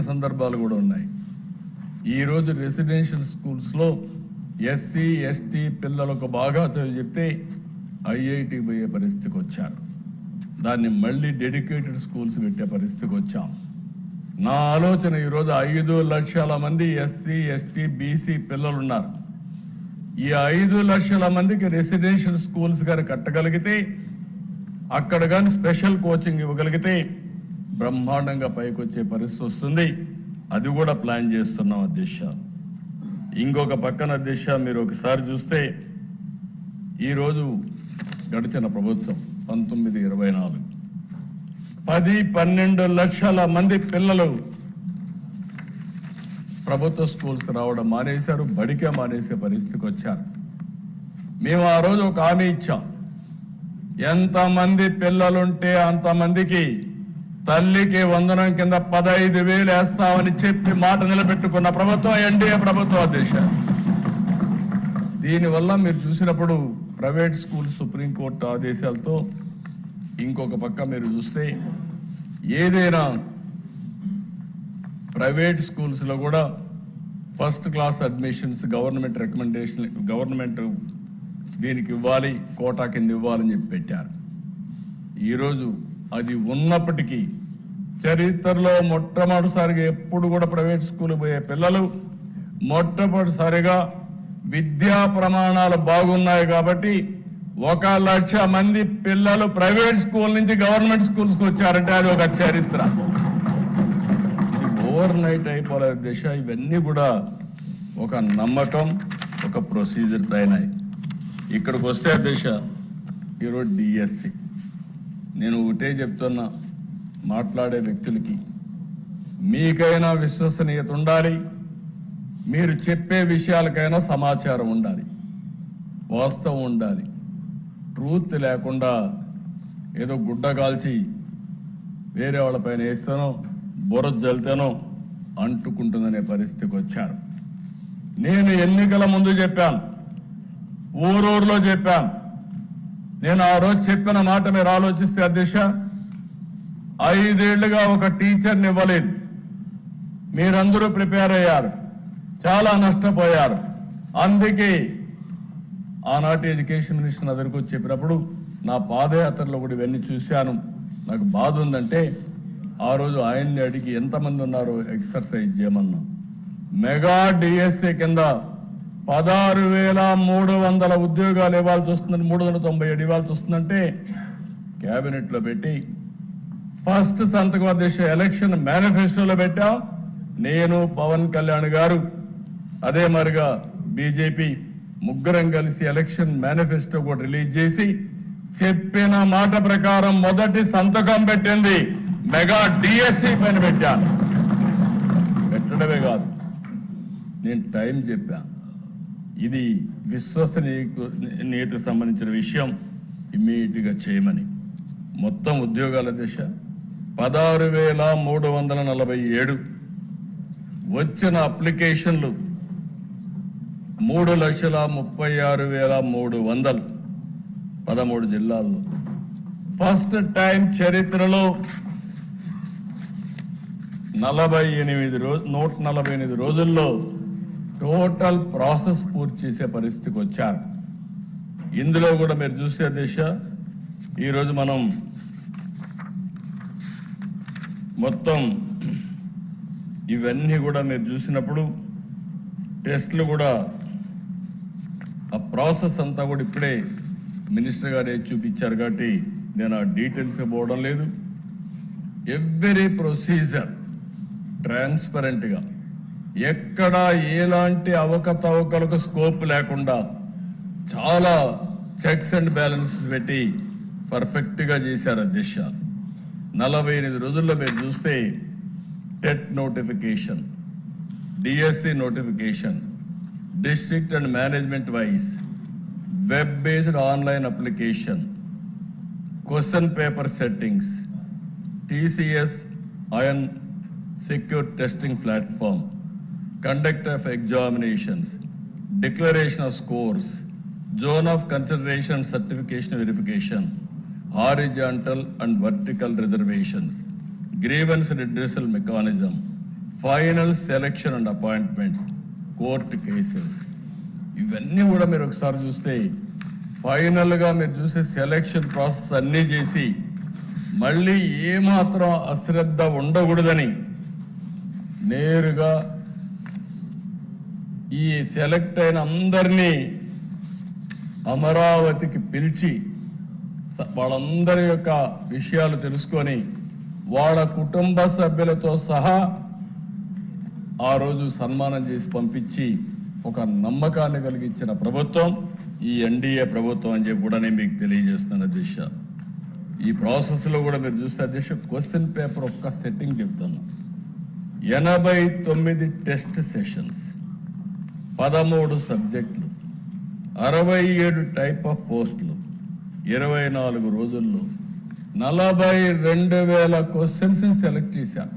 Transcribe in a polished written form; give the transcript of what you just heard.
సందర్భాలు కూడా ఉన్నాయి. ఈరోజు రెసిడెన్షియల్ స్కూల్స్లో ఎస్సీ ఎస్టీ పిల్లలకు బాగా చదివి చెప్తే ఐఐటి పోయే పరిస్థితికి వచ్చారు. దాన్ని మళ్ళీ డెడికేటెడ్ స్కూల్స్ పెట్టే పరిస్థితికి వచ్చాం. నా ఆలోచన ఈరోజు 5 లక్షల మంది ఎస్సీ ఎస్టీ బీసీ పిల్లలు ఉన్నారు. ఈ 5 లక్షల మందికి రెసిడెన్షియల్ స్కూల్స్ గారు కట్టగలిగితే, అక్కడ కానీ స్పెషల్ కోచింగ్ ఇవ్వగలిగితే బ్రహ్మాండంగా పైకి వచ్చే పరిస్థితి వస్తుంది. అది కూడా ప్లాన్ చేస్తున్నాం అధ్యక్ష. ఇంకొక పక్కన అధ్యక్ష, మీరు ఒకసారి చూస్తే ఈరోజు గడిచిన ప్రభుత్వం 19-24 10-12 లక్షల మంది పిల్లలు ప్రభుత్వ స్కూల్స్కి రావడం మానేశారు, బడికే మానేసే పరిస్థితికి వచ్చారు. మేము ఆ రోజు ఒక హామీ ఇచ్చాం, ఎంతమంది పిల్లలుంటే అంతమందికి తల్లికి వందనం కింద 15,000 వేస్తామని చెప్పి మాట నిలబెట్టుకున్న ప్రభుత్వం ఎన్డీఏ ప్రభుత్వం అధ్యక్ష. దీనివల్ల మీరు చూసినప్పుడు ప్రైవేట్ స్కూల్ సుప్రీంకోర్టు ఆదేశాలతో, ఇంకొక పక్క మీరు చూస్తే ఏదైనా ప్రైవేట్ స్కూల్స్లో కూడా first class admissions government recommendation, government దీనికి ఇవ్వాలి, కోటా కింద ఇవ్వాలని చెప్పి పెట్టారు. ఈరోజు అది ఉన్నప్పటికీ చరిత్రలో మొట్టమొదటిసారిగా ఎప్పుడు కూడా ప్రైవేట్ స్కూల్ పోయే పిల్లలు మొట్టమొదటిసారిగా విద్యా ప్రమాణాలు బాగున్నాయి కాబట్టి 1 లక్ష మంది పిల్లలు ప్రైవేట్ స్కూల్ నుంచి గవర్నమెంట్ స్కూల్స్కి వచ్చారంటే అది ఒక చరిత్ర. ఇది ఓవర్ నైట్ అయిపోలేదు దిశ. ఇవన్నీ కూడా ఒక నమ్మకం, ఒక ప్రొసీజర్ అయినాయి. ఇక్కడికి వస్తే దిశ ఈరోజు డిఎస్సి, నేను ఒకటే చెప్తున్నా, మాట్లాడే వ్యక్తులకి మీకైనా విశ్వసనీయత ఉండాలి, మీరు చెప్పే విషయాలకైనా సమాచారం ఉండాలి, వాస్తవం ఉండాలి. ట్రూత్ లేకుండా ఏదో గుడ్డ కాల్చి వేరే వాళ్ళపైన వేస్తానో బుర్ర జల్తానో అంటుకుంటుందనే పరిస్థితికి వచ్చారు. నేను ఎన్నికల ముందు చెప్పాను, ఊరూరులో చెప్పాను. నేను ఆ రోజు చెప్పిన మాట మీరు ఆలోచిస్తే అధ్యక్ష, 5 ఏళ్లుగా ఒక టీచర్ని ఇవ్వలేదు. మీరందరూ ప్రిపేర్ అయ్యారు, చాలా నష్టపోయారు. అందుకే ఆనాటి ఎడ్యుకేషన్ మినిస్టర్ దగ్గరికి వచ్చి చెప్పినప్పుడు నా పాదయాత్రలో కూడా ఇవన్నీ చూశాను. నాకు బాధ ఉందంటే ఆ రోజు ఆయన్ని అడిగి ఎంతమంది ఉన్నారో ఎక్సర్సైజ్ చేయమన్నా. మెగా డిఎస్సీ కింద 16,300 ఉద్యోగాలు ఇవ్వాల్సి వస్తుందని, 397 ఇవ్వాల్సి వస్తుందంటే క్యాబినెట్లో పెట్టి ఫస్ట్ సంతకం అధ్యక్ష ఎలక్షన్ మేనిఫెస్టోలో పెట్టాం. నేను, పవన్ కళ్యాణ్ గారు, అదే మరిగా బీజేపీ ముగ్గురం కలిసి ఎలక్షన్ మేనిఫెస్టో కూడా రిలీజ్ చేసి చెప్పిన మాట ప్రకారం మొదటి సంతకం పెట్టింది మెగా డిఎస్సీ పైన పెట్టాను. పెట్టడమే కాదు, నేను టైం చెప్పాను. ఇది విశ్వసనీయతకు సంబంధించిన విషయం, ఇమ్మీడియట్గా చేయమని. మొత్తం ఉద్యోగాల దిశ 16,347, వచ్చిన అప్లికేషన్లు 3,36,300, 13 జిల్లాల్లో. ఫస్ట్ టైం చరిత్రలో 148 రోజుల్లో టోటల్ ప్రాసెస్ పూర్తి చేసే పరిస్థితికి వచ్చారు. ఇందులో కూడా మీరు చూసే దిశ, ఈరోజు మనం మొత్తం ఇవన్నీ కూడా మీరు చూసినప్పుడు టెస్టులు కూడా, ఆ ప్రాసెస్ అంతా కూడా ఇప్పుడే మినిస్టర్ గారే చూపించారు కాబట్టి నేను ఆ డీటెయిల్స్ పోవడం లేదు. ఎవ్రీ ప్రొసీజర్ ట్రాన్స్పరెంట్గా, ఎక్కడ ఎలాంటి అవకతవకలకు స్కోప్ లేకుండా చాలా చెక్స్ అండ్ బ్యాలెన్సెస్ పెట్టి పర్ఫెక్ట్గా చేశారు అధ్యక్ష. 48 రోజుల్లో మీరు చూస్తే TET notification, DSC notification, district and management wise web based online application, question paper settings, TCS ION secure testing platform, conduct of examinations, declaration of scores, zone of consideration certification verification, horizontal and vertical reservations, grievance redressal mechanism, final selection and appointments, court cases, ఇవన్నీ కూడా మీరు ఒకసారి చూస్తే ఫైనల్గా మీరు చూసే selection process అన్నీ చేసి మళ్ళీ ఏమాత్రం అశ్రద్ధ ఉండకూడదని నేరుగా ఈ సెలెక్ట్ అయిన అందరినీ అమరావతికి పిలిచి వాళ్ళందరి యొక్క విషయాలు తెలుసుకొని వాళ్ళ కుటుంబ సభ్యులతో సహా ఆ రోజు సన్మానం చేసి పంపించి ఒక నమ్మకాన్ని కలిగించిన ప్రభుత్వం ఈ ఎన్డీఏ ప్రభుత్వం అని చెప్పి కూడా నేను మీకు తెలియజేస్తున్న అధ్యక్ష. ఈ ప్రాసెస్లో కూడా మీరు చూస్తే అధ్యక్ష, క్వశ్చన్ పేపర్ ఒక్క సెట్టింగ్ చెప్తాను. 89 టెస్ట్ సెషన్స్, 13 సబ్జెక్టులు, 67 టైప్ ఆఫ్ పోస్టులు, 24 రోజుల్లో 42,000 క్వశ్చన్స్ సెలెక్ట్ చేశారు.